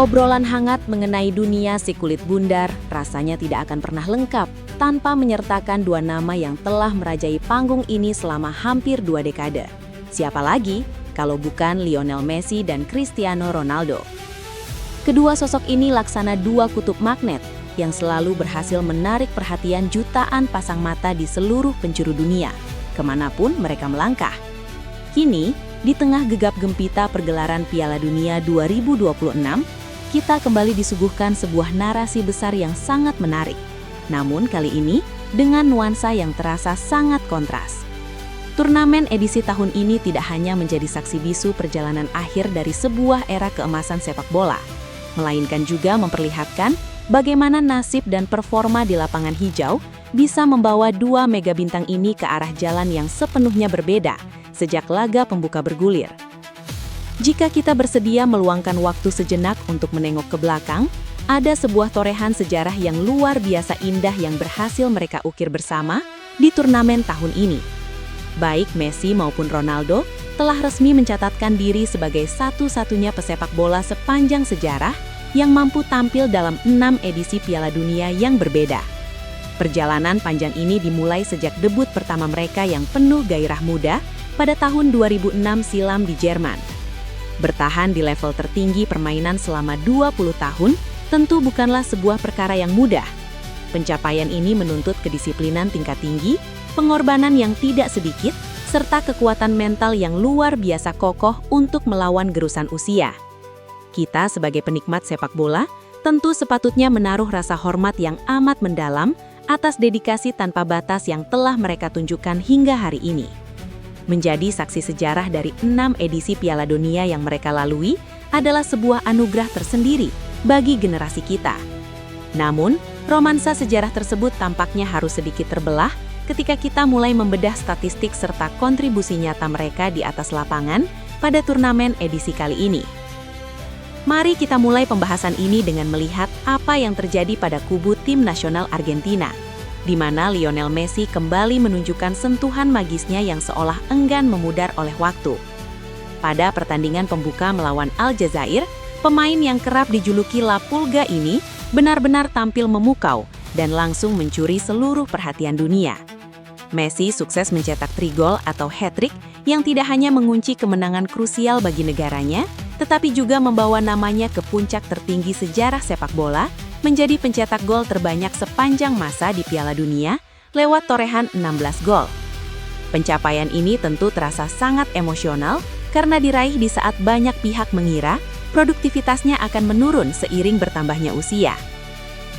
Obrolan hangat mengenai dunia si kulit bundar rasanya tidak akan pernah lengkap tanpa menyertakan dua nama yang telah merajai panggung ini selama hampir 2 dekade. Siapa lagi kalau bukan Lionel Messi dan Cristiano Ronaldo. Kedua sosok ini laksana dua kutub magnet yang selalu berhasil menarik perhatian jutaan pasang mata di seluruh penjuru dunia, kemanapun mereka melangkah. Kini, di tengah gegap gempita pergelaran Piala Dunia 2026, kita kembali disuguhkan sebuah narasi besar yang sangat menarik. Namun kali ini, dengan nuansa yang terasa sangat kontras. Turnamen edisi tahun ini tidak hanya menjadi saksi bisu perjalanan akhir dari sebuah era keemasan sepak bola, melainkan juga memperlihatkan bagaimana nasib dan performa di lapangan hijau bisa membawa dua mega bintang ini ke arah jalan yang sepenuhnya berbeda sejak laga pembuka bergulir. Jika kita bersedia meluangkan waktu sejenak untuk menengok ke belakang, ada sebuah torehan sejarah yang luar biasa indah yang berhasil mereka ukir bersama di turnamen tahun ini. Baik Messi maupun Ronaldo telah resmi mencatatkan diri sebagai satu-satunya pesepak bola sepanjang sejarah yang mampu tampil dalam 6 edisi Piala Dunia yang berbeda. Perjalanan panjang ini dimulai sejak debut pertama mereka yang penuh gairah muda pada tahun 2006 silam di Jerman. Bertahan di level tertinggi permainan selama 20 tahun tentu bukanlah sebuah perkara yang mudah. Pencapaian ini menuntut kedisiplinan tingkat tinggi, pengorbanan yang tidak sedikit, serta kekuatan mental yang luar biasa kokoh untuk melawan gerusan usia. Kita sebagai penikmat sepak bola tentu sepatutnya menaruh rasa hormat yang amat mendalam atas dedikasi tanpa batas yang telah mereka tunjukkan hingga hari ini. Menjadi saksi sejarah dari 6 edisi Piala Dunia yang mereka lalui adalah sebuah anugerah tersendiri bagi generasi kita. Namun, romansa sejarah tersebut tampaknya harus sedikit terbelah ketika kita mulai membedah statistik serta kontribusi nyata mereka di atas lapangan pada turnamen edisi kali ini. Mari kita mulai pembahasan ini dengan melihat apa yang terjadi pada kubu tim nasional Argentina, di mana Lionel Messi kembali menunjukkan sentuhan magisnya yang seolah enggan memudar oleh waktu. Pada pertandingan pembuka melawan Aljazair, pemain yang kerap dijuluki La Pulga ini benar-benar tampil memukau dan langsung mencuri seluruh perhatian dunia. Messi sukses mencetak 3 gol atau hat-trick yang tidak hanya mengunci kemenangan krusial bagi negaranya, tetapi juga membawa namanya ke puncak tertinggi sejarah sepak bola, menjadi pencetak gol terbanyak sepanjang masa di Piala Dunia lewat torehan 16 gol. Pencapaian ini tentu terasa sangat emosional karena diraih di saat banyak pihak mengira produktivitasnya akan menurun seiring bertambahnya usia.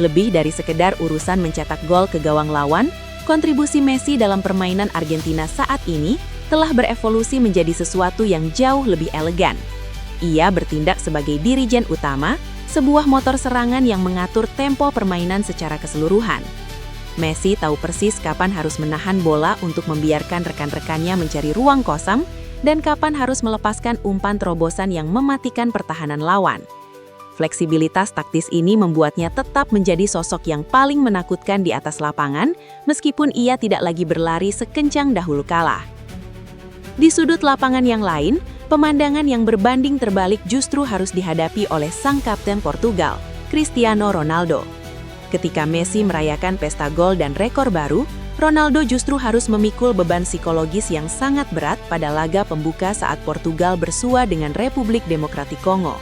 Lebih dari sekedar urusan mencetak gol ke gawang lawan, kontribusi Messi dalam permainan Argentina saat ini telah berevolusi menjadi sesuatu yang jauh lebih elegan. Ia bertindak sebagai dirijen utama, sebuah motor serangan yang mengatur tempo permainan secara keseluruhan. Messi tahu persis kapan harus menahan bola untuk membiarkan rekan-rekannya mencari ruang kosong dan kapan harus melepaskan umpan terobosan yang mematikan pertahanan lawan. Fleksibilitas taktis ini membuatnya tetap menjadi sosok yang paling menakutkan di atas lapangan, meskipun ia tidak lagi berlari sekencang dahulu kala. Di sudut lapangan yang lain, pemandangan yang berbanding terbalik justru harus dihadapi oleh sang kapten Portugal, Cristiano Ronaldo. Ketika Messi merayakan pesta gol dan rekor baru, Ronaldo justru harus memikul beban psikologis yang sangat berat pada laga pembuka saat Portugal bersua dengan Republik Demokratik Kongo.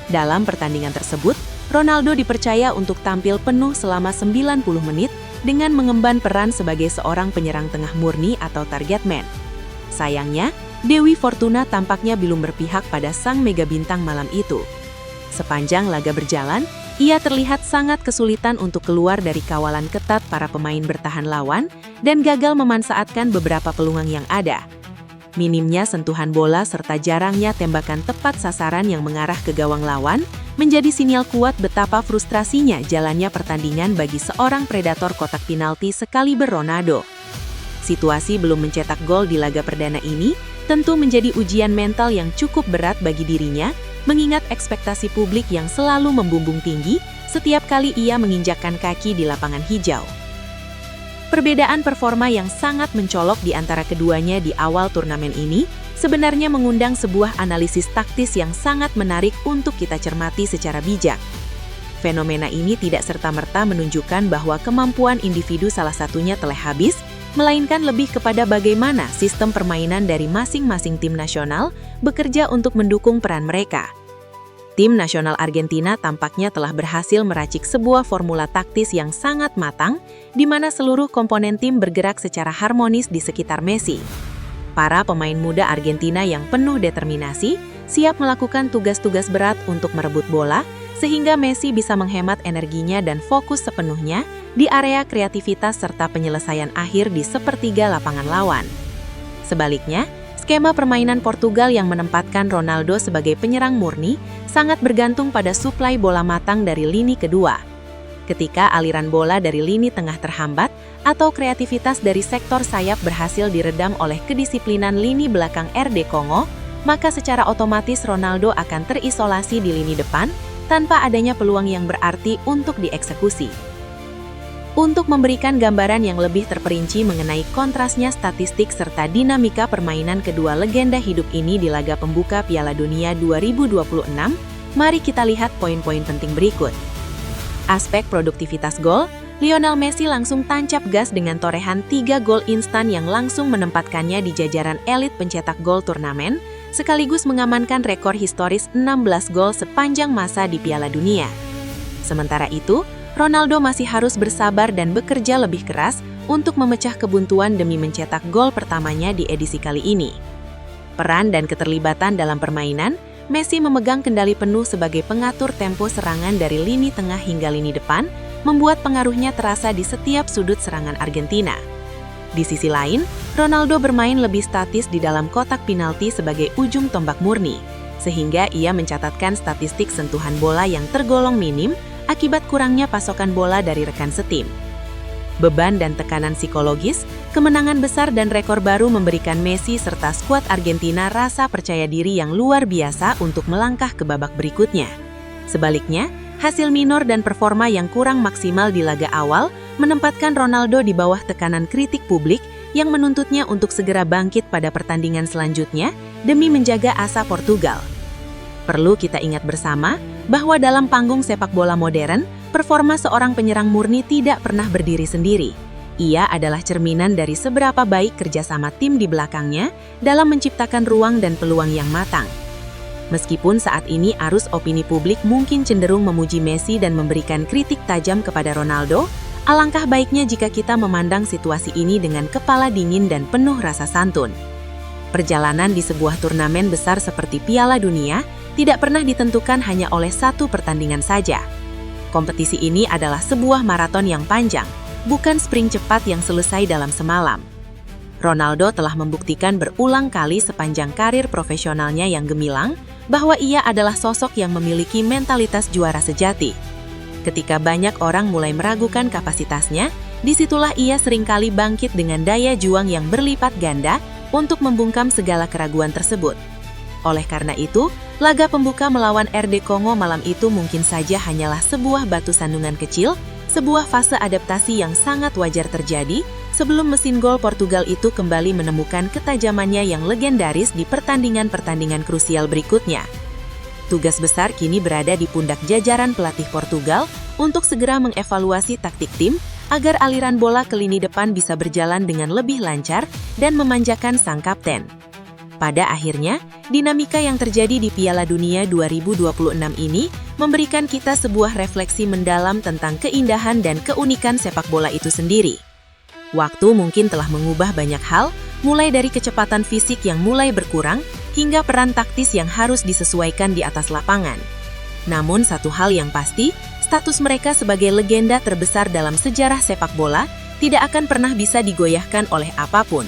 Dalam pertandingan tersebut, Ronaldo dipercaya untuk tampil penuh selama 90 menit dengan mengemban peran sebagai seorang penyerang tengah murni atau target man. Sayangnya, Dewi Fortuna tampaknya belum berpihak pada sang mega bintang malam itu. Sepanjang laga berjalan, ia terlihat sangat kesulitan untuk keluar dari kawalan ketat para pemain bertahan lawan dan gagal memanfaatkan beberapa peluang yang ada. Minimnya sentuhan bola serta jarangnya tembakan tepat sasaran yang mengarah ke gawang lawan menjadi sinyal kuat betapa frustrasinya jalannya pertandingan bagi seorang predator kotak penalti sekaliber Ronaldo. Situasi belum mencetak gol di laga perdana ini tentu menjadi ujian mental yang cukup berat bagi dirinya, mengingat ekspektasi publik yang selalu membumbung tinggi setiap kali ia menginjakkan kaki di lapangan hijau. Perbedaan performa yang sangat mencolok di antara keduanya di awal turnamen ini sebenarnya mengundang sebuah analisis taktis yang sangat menarik untuk kita cermati secara bijak. Fenomena ini tidak serta-merta menunjukkan bahwa kemampuan individu salah satunya telah habis, melainkan lebih kepada bagaimana sistem permainan dari masing-masing tim nasional bekerja untuk mendukung peran mereka. Tim nasional Argentina tampaknya telah berhasil meracik sebuah formula taktis yang sangat matang, di mana seluruh komponen tim bergerak secara harmonis di sekitar Messi. Para pemain muda Argentina yang penuh determinasi, siap melakukan tugas-tugas berat untuk merebut bola, sehingga Messi bisa menghemat energinya dan fokus sepenuhnya di area kreativitas serta penyelesaian akhir di sepertiga lapangan lawan. Sebaliknya, skema permainan Portugal yang menempatkan Ronaldo sebagai penyerang murni sangat bergantung pada suplai bola matang dari lini kedua. Ketika aliran bola dari lini tengah terhambat atau kreativitas dari sektor sayap berhasil diredam oleh kedisiplinan lini belakang RD Kongo, maka secara otomatis Ronaldo akan terisolasi di lini depan tanpa adanya peluang yang berarti untuk dieksekusi. Untuk memberikan gambaran yang lebih terperinci mengenai kontrasnya statistik serta dinamika permainan kedua legenda hidup ini di laga pembuka Piala Dunia 2026, mari kita lihat poin-poin penting berikut. Aspek produktivitas gol, Lionel Messi langsung tancap gas dengan torehan 3 gol instan yang langsung menempatkannya di jajaran elit pencetak gol turnamen, sekaligus mengamankan rekor historis 16 gol sepanjang masa di Piala Dunia. Sementara itu, Ronaldo masih harus bersabar dan bekerja lebih keras untuk memecah kebuntuan demi mencetak gol pertamanya di edisi kali ini. Peran dan keterlibatan dalam permainan, Messi memegang kendali penuh sebagai pengatur tempo serangan dari lini tengah hingga lini depan, membuat pengaruhnya terasa di setiap sudut serangan Argentina. Di sisi lain, Ronaldo bermain lebih statis di dalam kotak penalti sebagai ujung tombak murni, sehingga ia mencatatkan statistik sentuhan bola yang tergolong minim akibat kurangnya pasokan bola dari rekan setim. Beban dan tekanan psikologis, kemenangan besar dan rekor baru memberikan Messi serta skuad Argentina rasa percaya diri yang luar biasa untuk melangkah ke babak berikutnya. Sebaliknya, hasil minor dan performa yang kurang maksimal di laga awal menempatkan Ronaldo di bawah tekanan kritik publik yang menuntutnya untuk segera bangkit pada pertandingan selanjutnya demi menjaga asa Portugal. Perlu kita ingat bersama bahwa dalam panggung sepak bola modern, performa seorang penyerang murni tidak pernah berdiri sendiri. Ia adalah cerminan dari seberapa baik kerjasama tim di belakangnya dalam menciptakan ruang dan peluang yang matang. Meskipun saat ini arus opini publik mungkin cenderung memuji Messi dan memberikan kritik tajam kepada Ronaldo, alangkah baiknya jika kita memandang situasi ini dengan kepala dingin dan penuh rasa santun. Perjalanan di sebuah turnamen besar seperti Piala Dunia tidak pernah ditentukan hanya oleh satu pertandingan saja. Kompetisi ini adalah sebuah maraton yang panjang, bukan sprint cepat yang selesai dalam semalam. Ronaldo telah membuktikan berulang kali sepanjang karir profesionalnya yang gemilang bahwa ia adalah sosok yang memiliki mentalitas juara sejati. Ketika banyak orang mulai meragukan kapasitasnya, disitulah ia seringkali bangkit dengan daya juang yang berlipat ganda untuk membungkam segala keraguan tersebut. Oleh karena itu, laga pembuka melawan RD Kongo malam itu mungkin saja hanyalah sebuah batu sandungan kecil, sebuah fase adaptasi yang sangat wajar terjadi sebelum mesin gol Portugal itu kembali menemukan ketajamannya yang legendaris di pertandingan-pertandingan krusial berikutnya. Tugas besar kini berada di pundak jajaran pelatih Portugal untuk segera mengevaluasi taktik tim agar aliran bola ke lini depan bisa berjalan dengan lebih lancar dan memanjakan sang kapten. Pada akhirnya, dinamika yang terjadi di Piala Dunia 2026 ini memberikan kita sebuah refleksi mendalam tentang keindahan dan keunikan sepak bola itu sendiri. Waktu mungkin telah mengubah banyak hal, mulai dari kecepatan fisik yang mulai berkurang, hingga peran taktis yang harus disesuaikan di atas lapangan. Namun satu hal yang pasti, status mereka sebagai legenda terbesar dalam sejarah sepak bola tidak akan pernah bisa digoyahkan oleh apapun.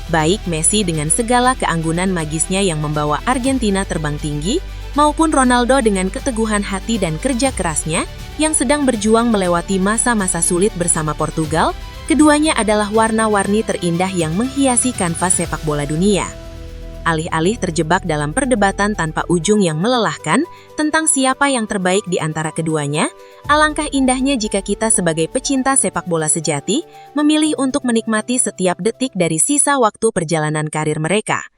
Baik Messi dengan segala keanggunan magisnya yang membawa Argentina terbang tinggi, maupun Ronaldo dengan keteguhan hati dan kerja kerasnya yang sedang berjuang melewati masa-masa sulit bersama Portugal, keduanya adalah warna-warni terindah yang menghiasi kanvas sepak bola dunia. Alih-alih terjebak dalam perdebatan tanpa ujung yang melelahkan tentang siapa yang terbaik di antara keduanya, alangkah indahnya jika kita sebagai pecinta sepak bola sejati memilih untuk menikmati setiap detik dari sisa waktu perjalanan karir mereka.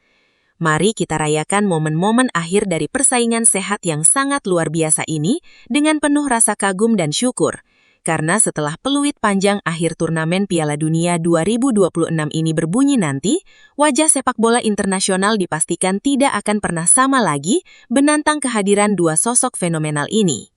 Mari kita rayakan momen-momen akhir dari persaingan sehat yang sangat luar biasa ini dengan penuh rasa kagum dan syukur. Karena setelah peluit panjang akhir turnamen Piala Dunia 2026 ini berbunyi nanti, wajah sepak bola internasional dipastikan tidak akan pernah sama lagi menantang kehadiran dua sosok fenomenal ini.